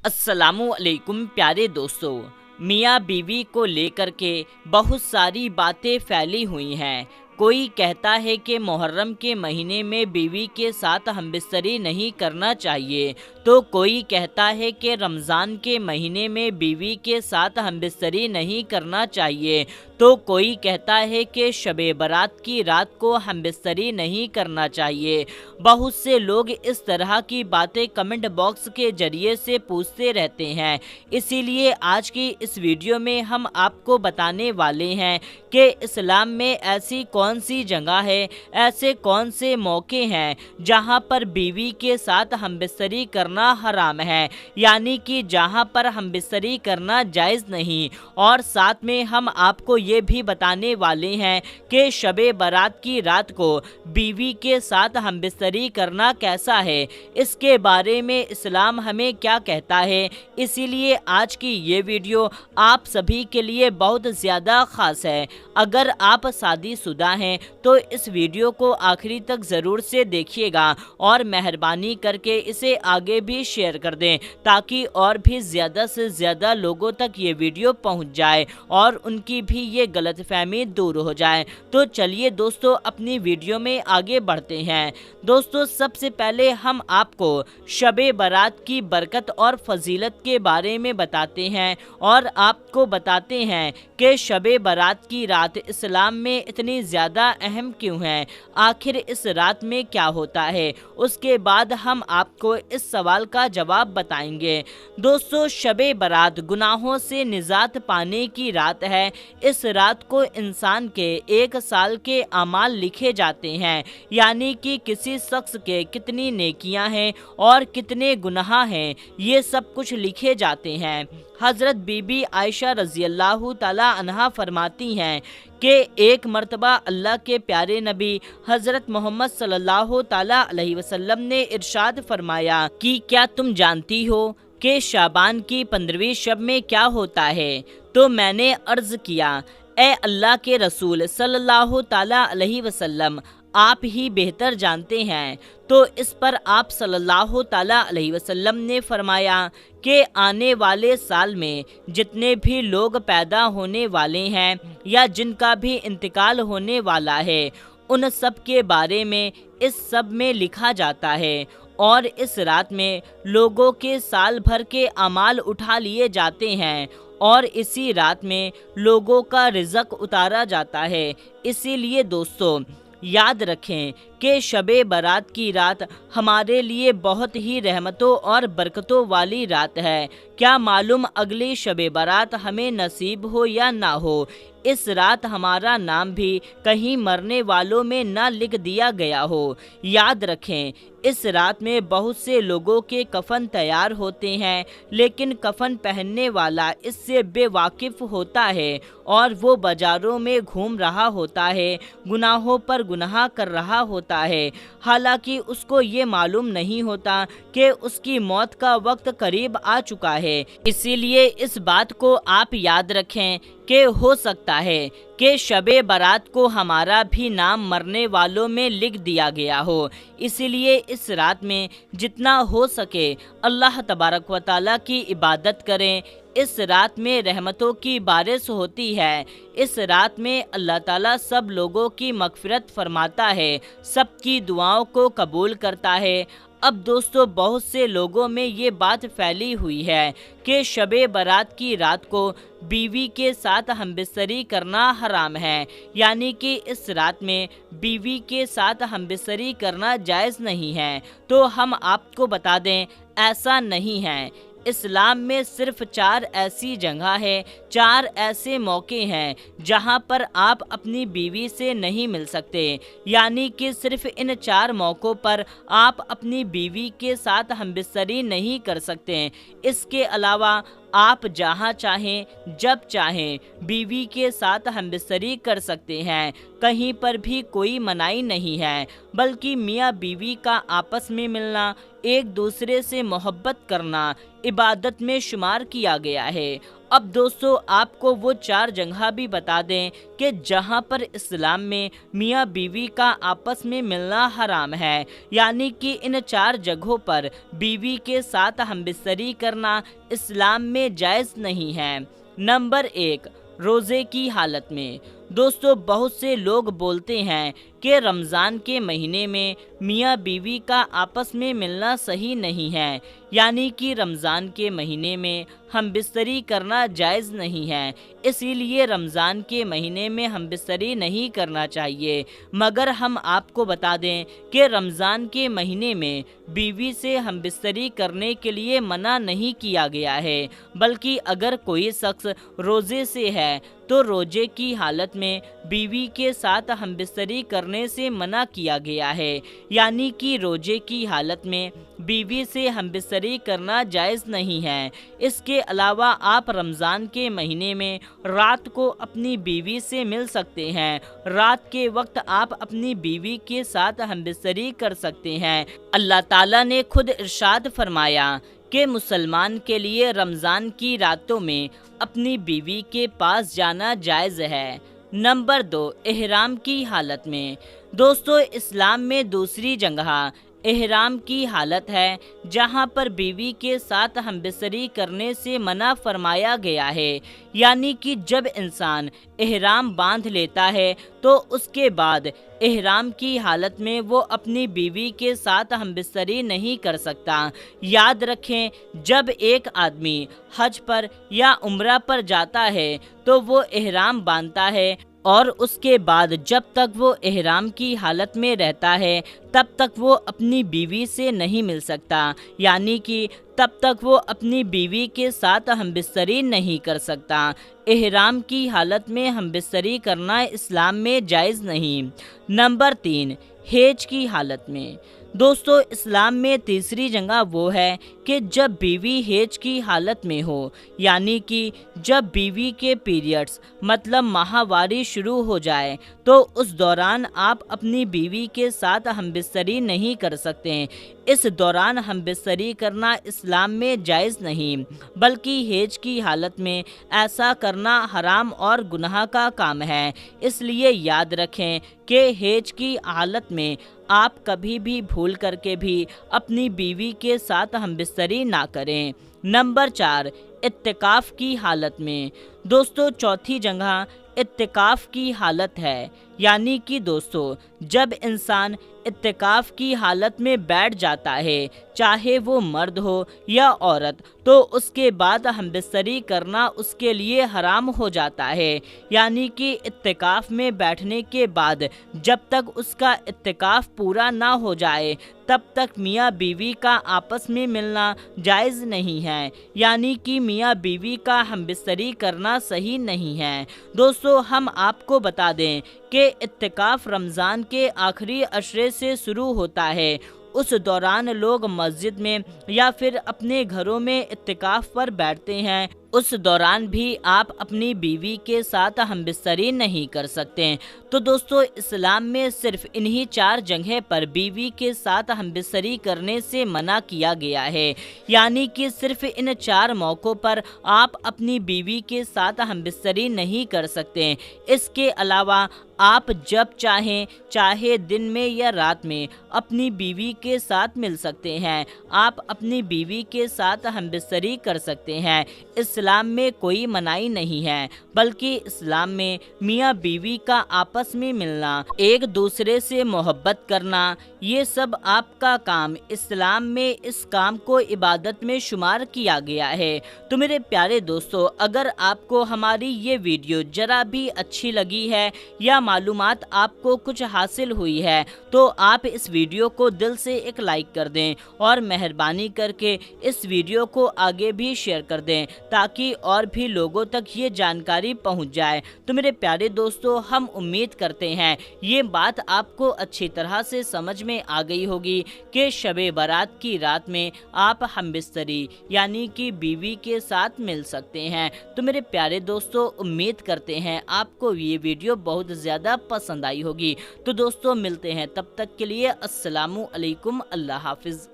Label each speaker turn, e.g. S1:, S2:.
S1: अस्सलामु अलैकुम प्यारे दोस्तों। मियाँ बीवी को लेकर के बहुत सारी बातें फैली हुई हैं। कोई कहता है कि मुहर्रम के महीने में बीवी के साथ हमबिस्तरी नहीं करना चाहिए, तो कोई कहता है कि रमज़ान के महीने में बीवी के साथ हमबिस्तरी नहीं करना चाहिए, तो कोई कहता है कि शबे बारात की रात को हमबिस्तरी नहीं करना चाहिए। बहुत से लोग इस तरह की बातें कमेंट बॉक्स के जरिए से पूछते रहते हैं। इसीलिए आज की इस वीडियो में हम आपको बताने वाले हैं कि इस्लाम में ऐसी कौन सी जगह है, ऐसे कौन से मौके हैं जहां पर बीवी के साथ हमबिस्तरी करना हराम है, यानी कि जहां पर हमबिस्तरी करना जायज़ नहीं। और साथ में हम आपको ये भी बताने वाले हैं कि शबे बारात की रात को बीवी के साथ हमबिस्तरी करना कैसा है, इसके बारे में इस्लाम हमें क्या कहता है। इसीलिए आज की ये वीडियो आप सभी के लिए बहुत ज़्यादा ख़ास है। अगर आप शादीशुदा हैं तो इस वीडियो को आखिरी तक ज़रूर से देखिएगा और मेहरबानी करके इसे आगे भी शेयर कर दें, ताकि और भी ज़्यादा से ज़्यादा लोगों तक ये वीडियो पहुंच जाए और उनकी भी ये गलतफहमी दूर हो जाए। तो चलिए दोस्तों, अपनी वीडियो में आगे बढ़ते हैं। दोस्तों, सबसे पहले हम आपको शबे बारात की बरकत और फजीलत के बारे में बताते हैं और आपको बताते हैं कि शबे बारात की रात इस्लाम में इतनी ज़्यादा अहम क्यों है, आखिर इस रात में क्या होता है। उसके बाद हम आपको इस सवाल का जवाब बताएंगे। दोस्तों, शबे बारात गुनाहों से निजात पाने की रात है। इस रात को इंसान के 1 साल के अमाल लिखे जाते हैं, यानी कि किसी शख्स के कितनी नेकियां हैं और कितने गुनाह हैं, ये सब कुछ लिखे जाते हैं। हज़रत बीबी आयशा रज़ी अल्लाह ताला अन्हा फरमाती हैं कि एक मर्तबा अल्लाह के प्यारे नबी हज़रत मोहम्मद सल्लल्लाहु ताला अलैहि वसल्लम ने इरशाद फरमाया कि क्या तुम जानती हो कि शाबान की 15वीं शब में क्या होता है। तो मैंने अर्ज़ किया, ए अल्लाह के रसूल सल्लल्लाहु ताला अलैहि वसल्लम, आप ही बेहतर जानते हैं। तो इस पर आप सल्लल्लाहु ताला अलैहि वसल्लम ने फरमाया कि आने वाले साल में जितने भी लोग पैदा होने वाले हैं या जिनका भी इंतकाल होने वाला है, उन सब के बारे में इस सब में लिखा जाता है और इस रात में लोगों के साल भर के अमाल उठा लिए जाते हैं और इसी रात में लोगों का रिज़्क उतारा जाता है। इसीलिए दोस्तों, याद रखें कि शबे बारात की रात हमारे लिए बहुत ही रहमतों और बरकतों वाली रात है। क्या मालूम अगली शबे बारात हमें नसीब हो या ना हो, इस रात हमारा नाम भी कहीं मरने वालों में ना लिख दिया गया हो। याद रखें, इस रात में बहुत से लोगों के कफन तैयार होते हैं, लेकिन कफन पहनने वाला इससे बेवाकिफ़ होता है और वो बाज़ारों में घूम रहा होता है, गुनाहों पर गुनाह कर रहा होता है। हालांकि उसको ये मालूम नहीं होता कि उसकी मौत का वक्त करीब आ चुका है। इसीलिए इस बात को आप याद रखें कि हो सकता है कि शबे बारात को हमारा भी नाम मरने वालों में लिख दिया गया हो। इसीलिए इस रात में जितना हो सके अल्लाह तबारक व तआला की इबादत करें। इस रात में रहमतों की बारिश होती है। इस रात में अल्लाह ताला सब लोगों की मगफिरत फरमाता है, सबकी दुआओं को कबूल करता है। अब दोस्तों, बहुत से लोगों में ये बात फैली हुई है कि शबे बारात की रात को बीवी के साथ हमबिस्तरी करना हराम है, यानी कि इस रात में बीवी के साथ हमबिस्तरी करना जायज़ नहीं है। तो हम आपको बता दें, ऐसा नहीं है। इस्लाम में सिर्फ 4 ऐसी जगह है, 4 ऐसे मौके हैं जहां पर आप अपनी बीवी से नहीं मिल सकते, यानी कि सिर्फ इन 4 मौक़ों पर आप अपनी बीवी के साथ हमबिस्तरी नहीं कर सकते। इसके अलावा आप जहाँ चाहें जब चाहें बीवी के साथ हमबिस्तरी कर सकते हैं, कहीं पर भी कोई मनाही नहीं है, बल्कि मियाँ बीवी का आपस में मिलना, एक दूसरे से मोहब्बत करना इबादत में शुमार किया गया है اب دوستو آپ کو وہ 4 جگہ بھی بتا دیں کہ جہاں پر اسلام میں میاں بیوی کا آپس میں ملنا حرام ہے، یعنی کہ ان 4 جگہوں پر بیوی کے ساتھ ہمبستری کرنا اسلام میں جائز نہیں ہے۔ نمبر 1، روزے کی حالت میں۔ دوستو بہت سے لوگ بولتے ہیں کہ رمضان کے مہینے میں میاں بیوی کا آپس میں ملنا صحیح نہیں ہے، یعنی کہ رمضان کے مہینے میں ہم بستری کرنا جائز نہیں ہے، اسی لیے رمضان کے مہینے میں ہم بستری نہیں کرنا چاہیے۔ مگر ہم آپ کو بتا دیں کہ رمضان کے مہینے میں بیوی سے ہم بستری کرنے کے لیے منع نہیں کیا گیا ہے، بلکہ اگر کوئی شخص روزے سے ہے تو روزے کی حالت میں بیوی کے ساتھ ہم بستری کرنے سے منع کیا گیا ہے، یعنی کہ روزے کی حالت میں بیوی سے ہم بستری کرنا جائز نہیں ہے۔ اس کے علاوہ آپ رمضان کے مہینے میں رات کو اپنی بیوی سے مل سکتے ہیں، رات کے وقت آپ اپنی بیوی کے ساتھ ہم بستری کر سکتے ہیں۔ اللہ تعالیٰ نے خود ارشاد فرمایا کہ مسلمان کے لیے رمضان کی راتوں میں اپنی بیوی کے پاس جانا جائز ہے۔ نمبر 2، احرام کی حالت میں۔ دوستو اسلام میں دوسری جگہ احرام کی حالت ہے جہاں پر بیوی کے ساتھ ہم بستری کرنے سے منع فرمایا گیا ہے، یعنی کہ جب انسان احرام باندھ لیتا ہے تو اس کے بعد احرام کی حالت میں وہ اپنی بیوی کے ساتھ ہم بستری نہیں کر سکتا۔ یاد رکھیں جب ایک آدمی حج پر یا عمرہ پر جاتا ہے تو وہ احرام باندھتا ہے، اور اس کے بعد جب تک وہ احرام کی حالت میں رہتا ہے تب تک وہ اپنی بیوی سے نہیں مل سکتا، یعنی کہ تب تک وہ اپنی بیوی کے ساتھ ہم بستری نہیں کر سکتا۔ احرام کی حالت میں ہم بستری کرنا اسلام میں جائز نہیں۔ نمبر 3، حیض کی حالت میں۔ دوستو اسلام میں تیسری جگہ وہ ہے کہ جب بیوی حیض کی حالت میں ہو، یعنی کہ جب بیوی کے پیریڈز مطلب ماہواری شروع ہو جائے تو اس دوران آپ اپنی بیوی کے ساتھ ہم بستری نہیں کر سکتے۔ اس دوران ہم بستری کرنا اسلام میں جائز نہیں، بلکہ حیض کی حالت میں ایسا کرنا حرام اور گناہ کا کام ہے۔ اس لیے یاد رکھیں کہ حیض کی حالت میں آپ کبھی بھی بھول کر کے بھی اپنی بیوی کے ساتھ ہم بستری نہ کریں۔ نمبر 4، اعتکاف کی حالت میں۔ دوستو چوتھی جگہ اعتکاف کی حالت ہے، یعنی کہ دوستو جب انسان اعتکاف کی حالت میں بیٹھ جاتا ہے، چاہے وہ مرد ہو یا عورت، تو اس کے بعد ہم بستری کرنا اس کے لیے حرام ہو جاتا ہے، یعنی کہ اعتکاف میں بیٹھنے کے بعد جب تک اس کا اعتکاف پورا نہ ہو جائے تب تک میاں بیوی کا آپس میں ملنا جائز نہیں ہے، یعنی کہ میاں بیوی کا ہم بستری کرنا صحیح نہیں ہے۔ دوستو ہم آپ کو بتا دیں کہ اعتکاف رمضان کے آخری عشرے سے شروع ہوتا ہے۔ اس دوران لوگ مسجد میں یا پھر اپنے گھروں میں اعتکاف پر بیٹھتے ہیں، اس دوران بھی آپ اپنی بیوی کے ساتھ ہم بستری نہیں کر سکتے۔ تو دوستو اسلام میں صرف انہی 4 جگہ پر بیوی کے ساتھ ہم بستری کرنے سے منع کیا گیا ہے، یعنی کہ صرف ان 4 موقعوں پر آپ اپنی بیوی کے ساتھ ہم بستری نہیں کر سکتے۔ اس کے علاوہ آپ جب چاہیں، چاہے دن میں یا رات میں اپنی بیوی کے ساتھ مل سکتے ہیں، آپ اپنی بیوی کے ساتھ ہم بستری کر سکتے ہیں۔ اسلام میں کوئی منائی نہیں ہے، بلکہ اسلام میں میاں بیوی کا آپس میں ملنا، ایک دوسرے سے محبت کرنا، یہ سب آپ کا کام اسلام میں اس کام کو عبادت میں شمار کیا گیا ہے۔ تو میرے پیارے دوستو اگر آپ کو ہماری یہ ویڈیو ذرا بھی اچھی لگی ہے یا معلومات آپ کو کچھ حاصل ہوئی ہے تو آپ اس ویڈیو کو دل سے ایک لائک کر دیں اور مہربانی کر کے اس ویڈیو کو آگے بھی شیئر کر دیں تاکہ اور بھی لوگوں تک یہ جانکاری پہنچ جائے۔ تو میرے پیارے دوستو ہم امید کرتے ہیں یہ بات آپ کو اچھی طرح سے سمجھ میں آ گئی ہوگی کہ شب برات کی رات میں آپ ہم بستری یعنی کہ بیوی کے ساتھ مل سکتے ہیں۔ تو میرے پیارے دوستو امید کرتے ہیں آپ کو یہ ویڈیو بہت زیادہ پسند آئی ہوگی۔ تو دوستو ملتے ہیں تب تک کے لیے، السلام علیکم، اللہ حافظ۔